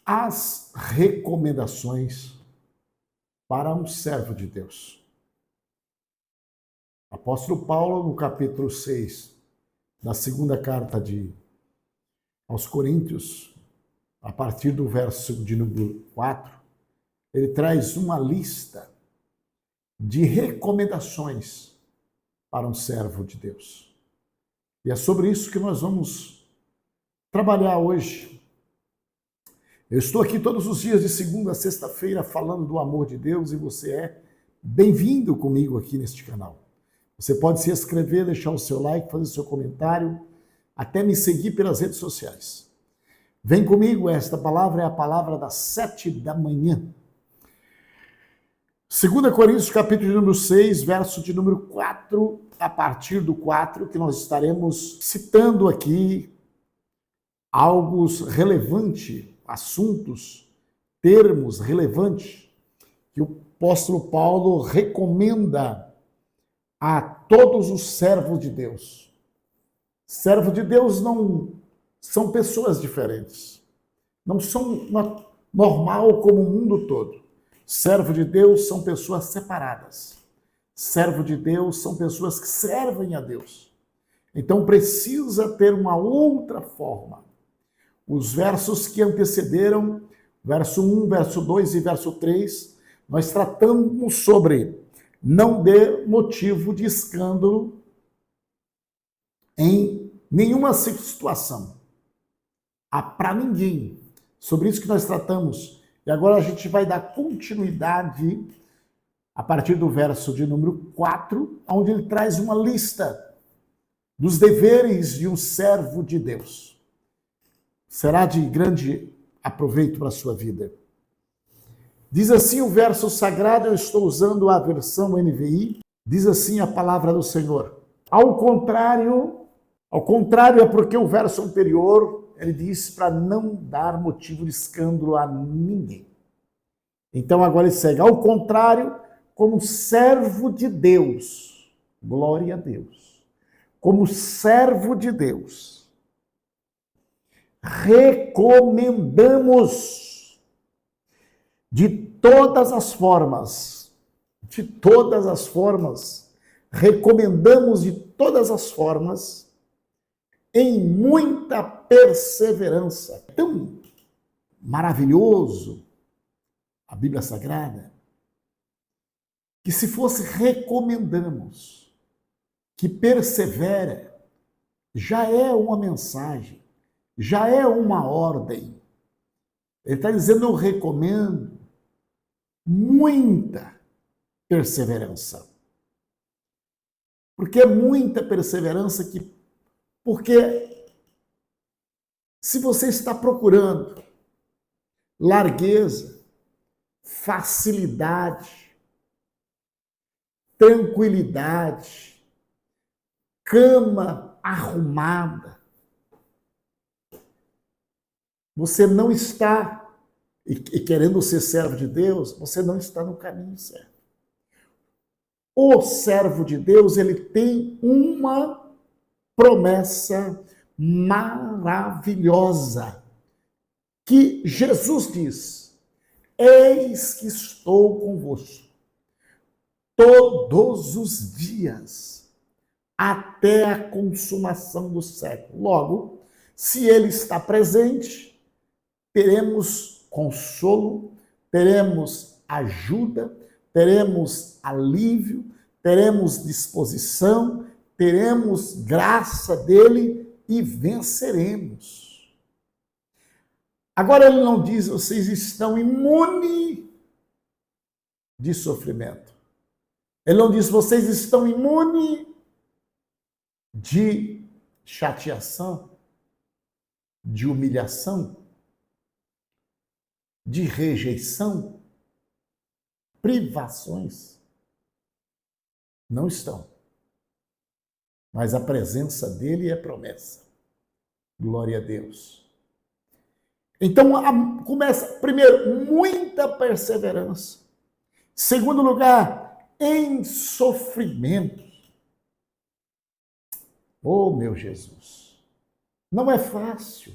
As recomendações para um servo de Deus. Apóstolo Paulo, no capítulo 6 da segunda carta aos Coríntios, a partir do verso de número 4, ele traz uma lista de recomendações para um servo de Deus. E é sobre isso que nós vamos trabalhar hoje. Eu estou aqui todos os dias de segunda a sexta-feira falando do amor de Deus e você é bem-vindo comigo aqui neste canal. Você pode se inscrever, deixar o seu like, fazer o seu comentário, até me seguir pelas redes sociais. Vem comigo, esta palavra é a palavra das 7 da manhã. 2 Coríntios, capítulo número 6, verso de número 4, a partir do 4, que nós estaremos citando aqui algo relevante, assuntos, termos relevantes, que o apóstolo Paulo recomenda a todos os servos de Deus. Servos de Deus não são pessoas diferentes, não são normal como o mundo todo. Servo de Deus são pessoas separadas. Servo de Deus são pessoas que servem a Deus. Então precisa ter uma outra forma. Os versos que antecederam, verso 1, verso 2 e verso 3, nós tratamos sobre não dê motivo de escândalo em nenhuma situação. Para ninguém. Sobre isso que nós tratamos. E agora a gente vai dar continuidade a partir do verso de número 4, onde ele traz uma lista dos deveres de um servo de Deus. Será de grande aproveito para a sua vida. Diz assim o verso sagrado, eu estou usando a versão NVI, diz assim a palavra do Senhor. Ao contrário é porque o verso anterior ele disse para não dar motivo de escândalo a ninguém. Então agora ele segue. Ao contrário, como servo de Deus, glória a Deus, como servo de Deus, recomendamos de todas as formas, recomendamos de todas as formas, em muita perseverança. Tão maravilhoso a Bíblia Sagrada, que se fosse recomendamos, que persevera, já é uma mensagem, já é uma ordem. Ele está dizendo, eu recomendo muita perseverança. Porque é muita perseverança porque se você está procurando largueza, facilidade, tranquilidade, cama arrumada, você não está, e querendo ser servo de Deus, você não está no caminho certo. O servo de Deus, ele tem uma promessa maravilhosa, que Jesus diz, eis que estou convosco todos os dias, até a consumação do século. Logo, se ele está presente, teremos consolo, teremos ajuda, teremos alívio, teremos disposição, teremos graça dele e venceremos. Agora ele não diz, vocês estão imunes de sofrimento. Ele não diz, vocês estão imunes de chateação, de humilhação, de rejeição, privações. Não estão. Mas a presença dele é promessa. Glória a Deus. Então, começa, primeiro, muita perseverança. Segundo lugar, em sofrimento. Oh, meu Jesus. Não é fácil.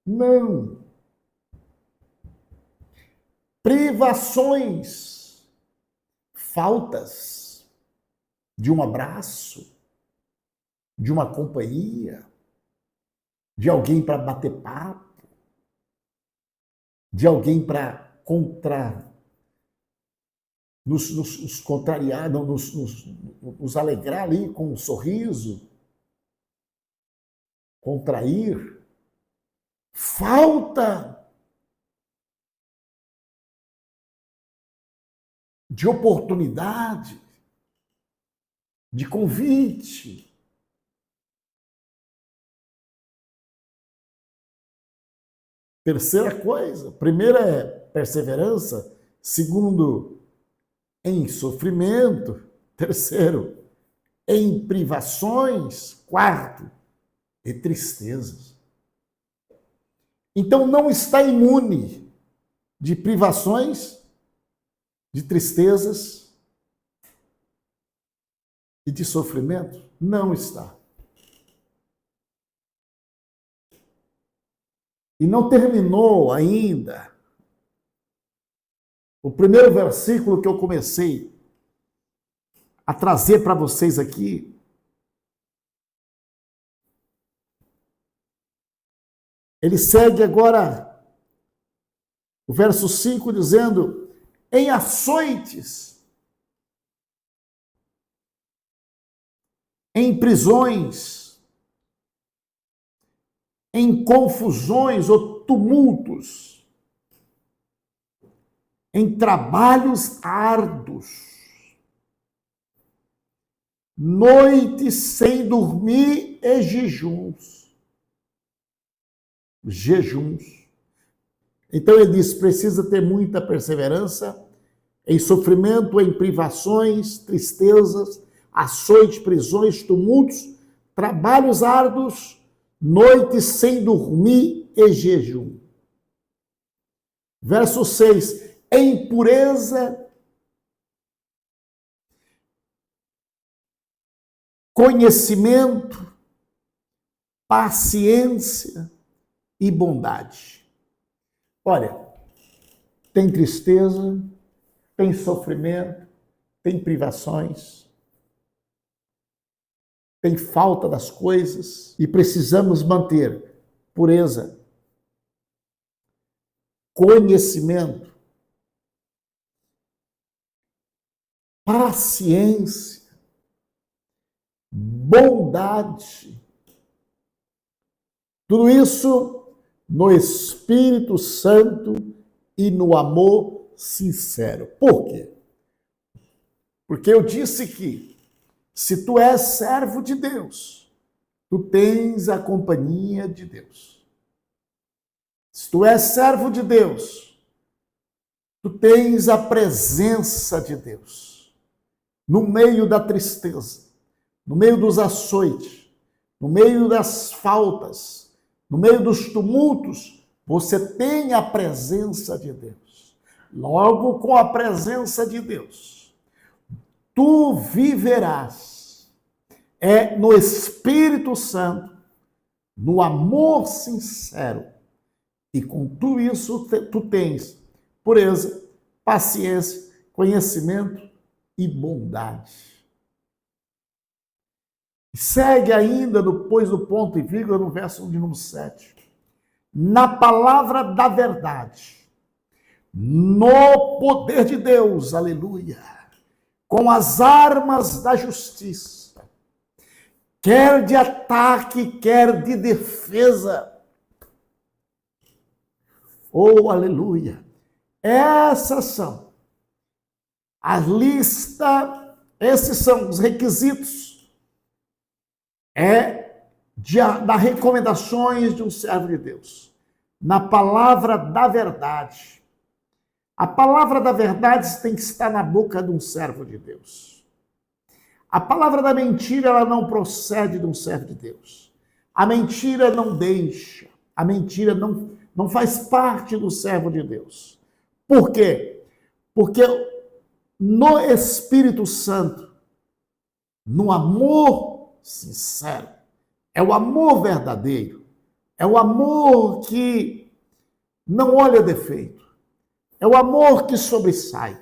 Não. privações, faltas de um abraço, de uma companhia, de alguém para bater papo, de alguém para nos contrariar, nos alegrar ali com um sorriso, contrair. Falta de oportunidade, de convite. Terceira coisa, primeira é perseverança, segundo, em sofrimento, terceiro, em privações, quarto, e tristezas. Então não está imune de privações, de tristezas e de sofrimento? Não está. E não terminou ainda o primeiro versículo que eu comecei a trazer para vocês aqui. Ele segue agora o verso 5 dizendo: em açoites, em prisões, em confusões ou tumultos, em trabalhos árduos, noites sem dormir e jejuns. Então ele diz, precisa ter muita perseverança em sofrimento, em privações, tristezas, açoites, prisões, tumultos, trabalhos árduos, noites sem dormir e jejum. Verso 6, em pureza, conhecimento, paciência e bondade. Olha, tem tristeza, tem sofrimento, tem privações, tem falta das coisas e precisamos manter pureza, conhecimento, paciência, bondade. Tudo isso no Espírito Santo e no amor sincero. Por quê? Porque eu disse que se tu és servo de Deus, tu tens a companhia de Deus. Se tu és servo de Deus, tu tens a presença de Deus. No meio da tristeza, no meio dos açoites, no meio das faltas, no meio dos tumultos, você tem a presença de Deus. Logo, com a presença de Deus, tu viverás. É no Espírito Santo, no amor sincero. E com tudo isso, tu tens pureza, paciência, conhecimento e bondade. Segue ainda, depois do ponto e vírgula, no verso de número 7. Na palavra da verdade, no poder de Deus, aleluia, com as armas da justiça, quer de ataque, quer de defesa. Oh, aleluia. Essas são a lista, esses são os requisitos das recomendações de um servo de Deus. Na palavra da verdade. A palavra da verdade tem que estar na boca de um servo de Deus. A palavra da mentira, ela não procede de um servo de Deus. A mentira não deixa. A mentira não faz parte do servo de Deus. Por quê? Porque no Espírito Santo, no amor sincero, é o amor verdadeiro, é o amor que não olha defeito, É o amor que sobressai.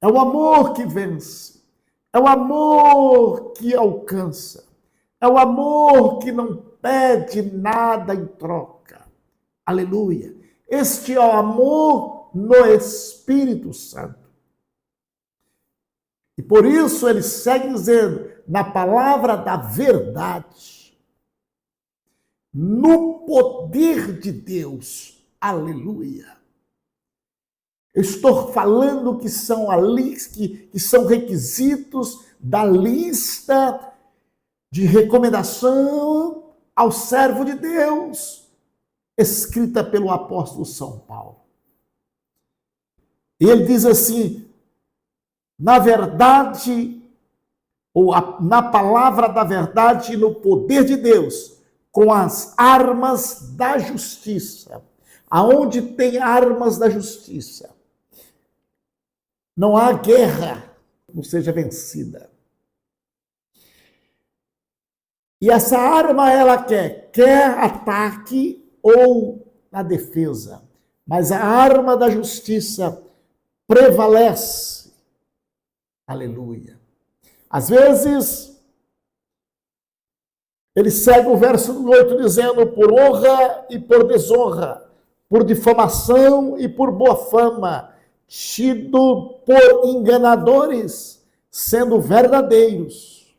É o amor que vence. É o amor que alcança. É o amor que não pede nada em troca. Aleluia. Este é o amor no Espírito Santo. E por isso ele segue dizendo, na palavra da verdade, no poder de Deus. Aleluia. Eu estou falando que são que são requisitos da lista de recomendação ao servo de Deus, escrita pelo apóstolo São Paulo. E ele diz assim, na verdade, ou na palavra da verdade e no poder de Deus, com as armas da justiça. Aonde tem armas da justiça, não há guerra que não seja vencida. E essa arma, ela quer ataque ou na defesa, mas a arma da justiça prevalece. Aleluia. Às vezes, ele segue o verso 8 dizendo, por honra e por desonra, por difamação e por boa fama, tido por enganadores, sendo verdadeiros.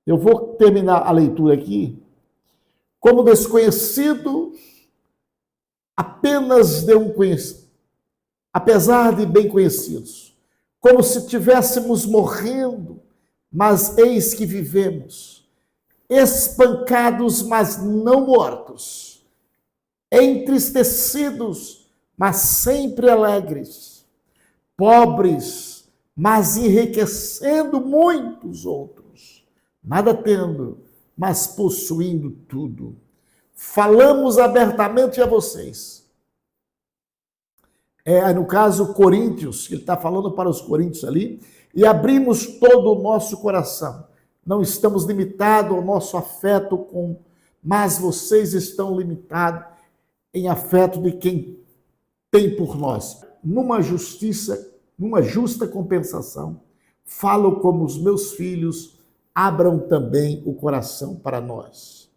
Eu vou terminar a leitura aqui. Como desconhecido, apenas de um conhecido, apesar de bem conhecidos, como se estivéssemos morrendo, mas eis que vivemos, espancados, mas não mortos, entristecidos, mas sempre alegres, pobres, mas enriquecendo muitos outros, nada tendo, mas possuindo tudo. Falamos abertamente a vocês. No caso, Coríntios, ele está falando para os coríntios ali, e abrimos todo o nosso coração. Não estamos limitados ao nosso afeto, mas vocês estão limitados em afeto de quem tem por nós. Numa justa compensação, falo como os meus filhos, abram também o coração para nós.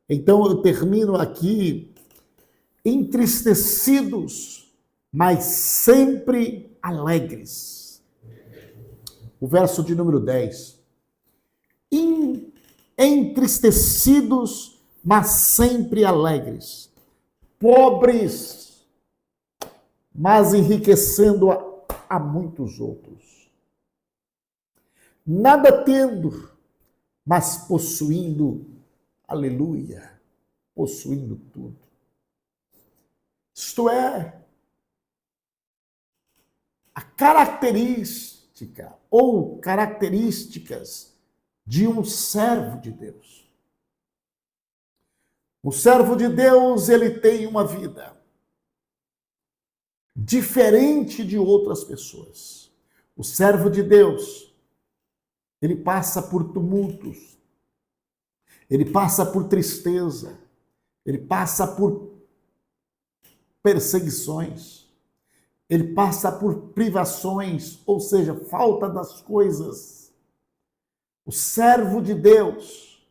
Então eu termino aqui, entristecidos, mas sempre alegres. O verso de número 10. Entristecidos, mas sempre alegres. Pobres, mas enriquecendo a muitos outros. Nada tendo, mas possuindo, aleluia, possuindo tudo. Isto é, a característica ou características de um servo de Deus. O servo de Deus, ele tem uma vida diferente de outras pessoas. O servo de Deus, ele passa por tumultos, ele passa por tristeza, ele passa por perseguições, ele passa por privações, ou seja, falta das coisas. O servo de Deus,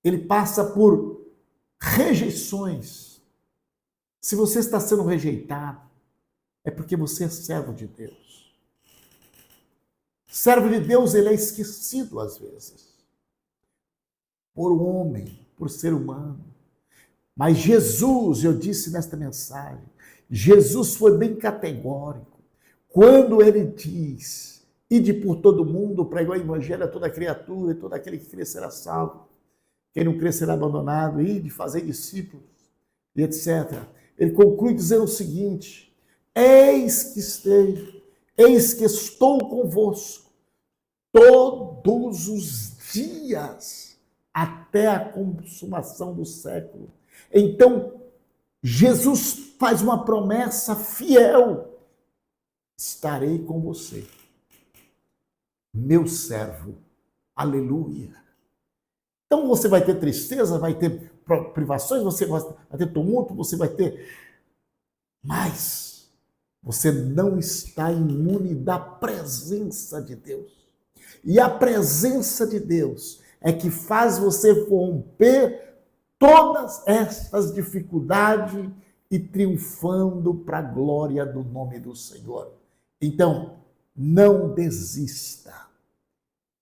ele passa por rejeições. Se você está sendo rejeitado, é porque você é servo de Deus. Servo de Deus, ele é esquecido às vezes. Por um homem, por ser humano. Mas Jesus, eu disse nesta mensagem, Jesus foi bem categórico. Quando ele diz, ide por todo mundo, pregou o evangelho a toda criatura, e todo aquele que crer será salvo. Quem não crer será abandonado, ide fazer discípulos, e etc. Ele conclui dizendo o seguinte, eis que estou convosco todos os dias até a consumação do século. Então, Jesus faz uma promessa fiel. Estarei com você, meu servo. Aleluia. Então você vai ter tristeza, vai ter privações, você vai ter tumulto, você vai ter... Mas Você não está imune da presença de Deus. E a presença de Deus é que faz você romper todas essas dificuldades e triunfando para a glória do nome do Senhor. Então, não desista.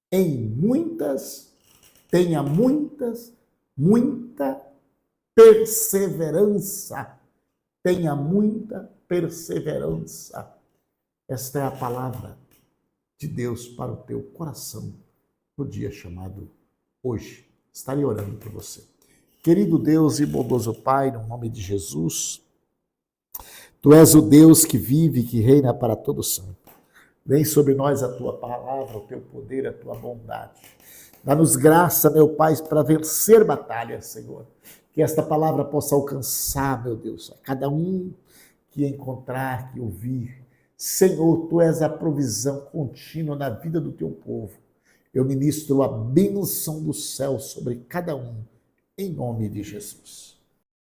Tenha muita perseverança. Tenha muita perseverança. Esta é a palavra de Deus para o teu coração no dia chamado hoje. Estarei orando por você. Querido Deus e bondoso Pai, no nome de Jesus, Tu és o Deus que vive e que reina para todo sempre. Vem sobre nós a Tua palavra, o Teu poder, a Tua bondade. Dá-nos graça, meu Pai, para vencer batalhas, Senhor. Que esta palavra possa alcançar, meu Deus, a cada um que encontrar, que ouvir. Senhor, Tu és a provisão contínua na vida do Teu povo. Eu ministro a bênção do céu sobre cada um, em nome de Jesus.